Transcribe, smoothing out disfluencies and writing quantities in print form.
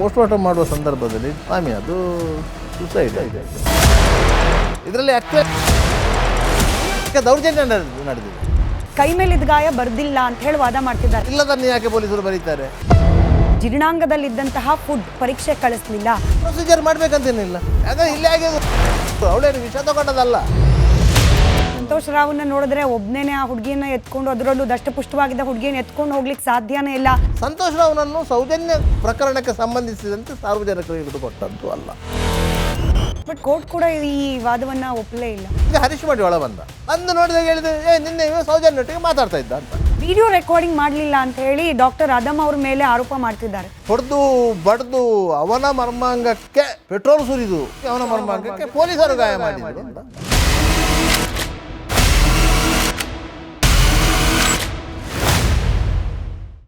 Post-mortem ಮಾಡುವ ಸಂದರ್ಭದಲ್ಲಿ ಸ್ವಾಮಿ ಅದು ಸುಸೈಡ್ ಇದೆ. ಇದರಲ್ಲಿ ದೌರ್ಜನ್ಯ ನಡೆದಿದೆ. ಕೈ ಮೇಲಿದ್ದ ಗಾಯ ಬರ್ದಿಲ್ಲ ಅಂತ ಹೇಳಿ ವಾದ ಮಾಡ್ತಿದ್ದಾರೆ. ಇಲ್ಲದನ್ನು ಯಾಕೆ ಪೊಲೀಸರು ಬರೀತಾರೆ? ಜೀರ್ಣಾಂಗದಲ್ಲಿದ್ದಂತಹ ಫುಡ್ ಪರೀಕ್ಷೆ ಕಳಿಸ್ಲಿಲ್ಲ. ಪ್ರೊಸೀಜರ್ ಮಾಡ್ಬೇಕಂತೇನಿಲ್ಲ. ಯಾಕಂದ್ರೆ ಇಲ್ಲಿ ಹಾಗೆ ಅವಳೇನು ವಿಷ ತಗೊಂಡದಲ್ಲ. ಸಂತೋಷ್ ರಾವ್ನ ನೋಡಿದ್ರೆ ಒಬ್ಬನೇ ಆ ಹುಡುಗಿಯನ್ನ ಎತ್ಕೊಂಡು, ಅದರಲ್ಲೂ ದಷ್ಟಪುಷ್ಟವಾಗಿದ್ದ ಹುಡುಗಿಯನ್ನು ಎತ್ಕೊಂಡು ಹೋಗ್ಲಿಕ್ಕೆ ಸಾಧ್ಯನೇ ಇಲ್ಲ. ಸಂತೋಷ್ ರಾವ್ನನ್ನು ಸೌಜನ್ಯ ಪ್ರಕರಣಕ್ಕೆ ಸಂಬಂಧಿಸಿದಂತೆ ಸಾರ್ವಜನಿಕರಿಗೆ ಹಿಡಿದುಕೊಟ್ಟಂತೂ ಅಲ್ಲ. ಬಟ್ ಕೋರ್ಟ್ ಕೂಡ ಈ ವಾದವನ್ನ ಒಪ್ಪಲೇ ಇಲ್ಲ. ಈಗ ಹರೀಶ್ ಮಾಡಿ ಒಳ ಬಂದು ನೋಡಿದಾಗ ಹೇಳಿದ್ರೆ ನಿನ್ನೆ ಸೌಜನ್ಯೊಟ್ಟಿಗೆ ಮಾತಾಡ್ತಾ ಇದ್ದ ಅಂತ. ವಿಡಿಯೋ ರೆಕಾರ್ಡಿಂಗ್ ಮಾಡಲಿಲ್ಲ ಅಂತ ಹೇಳಿ ಡಾಕ್ಟರ್ ಅದಮ್ ಅವ್ರ ಮೇಲೆ ಆರೋಪ ಮಾಡ್ತಿದ್ದಾರೆ. ಹೊಡೆದು ಬಡ್ದು ಅವನ ಮರ್ಮಾಂಗಕ್ಕೆ ಪೆಟ್ರೋಲ್ ಸುರಿದು ಅವನ ಮರ್ಮಾಂಗಕ್ಕೆ ಪೊಲೀಸರು ಗಾಯ ಮಾಡಿದ್ರು ಅಂತ.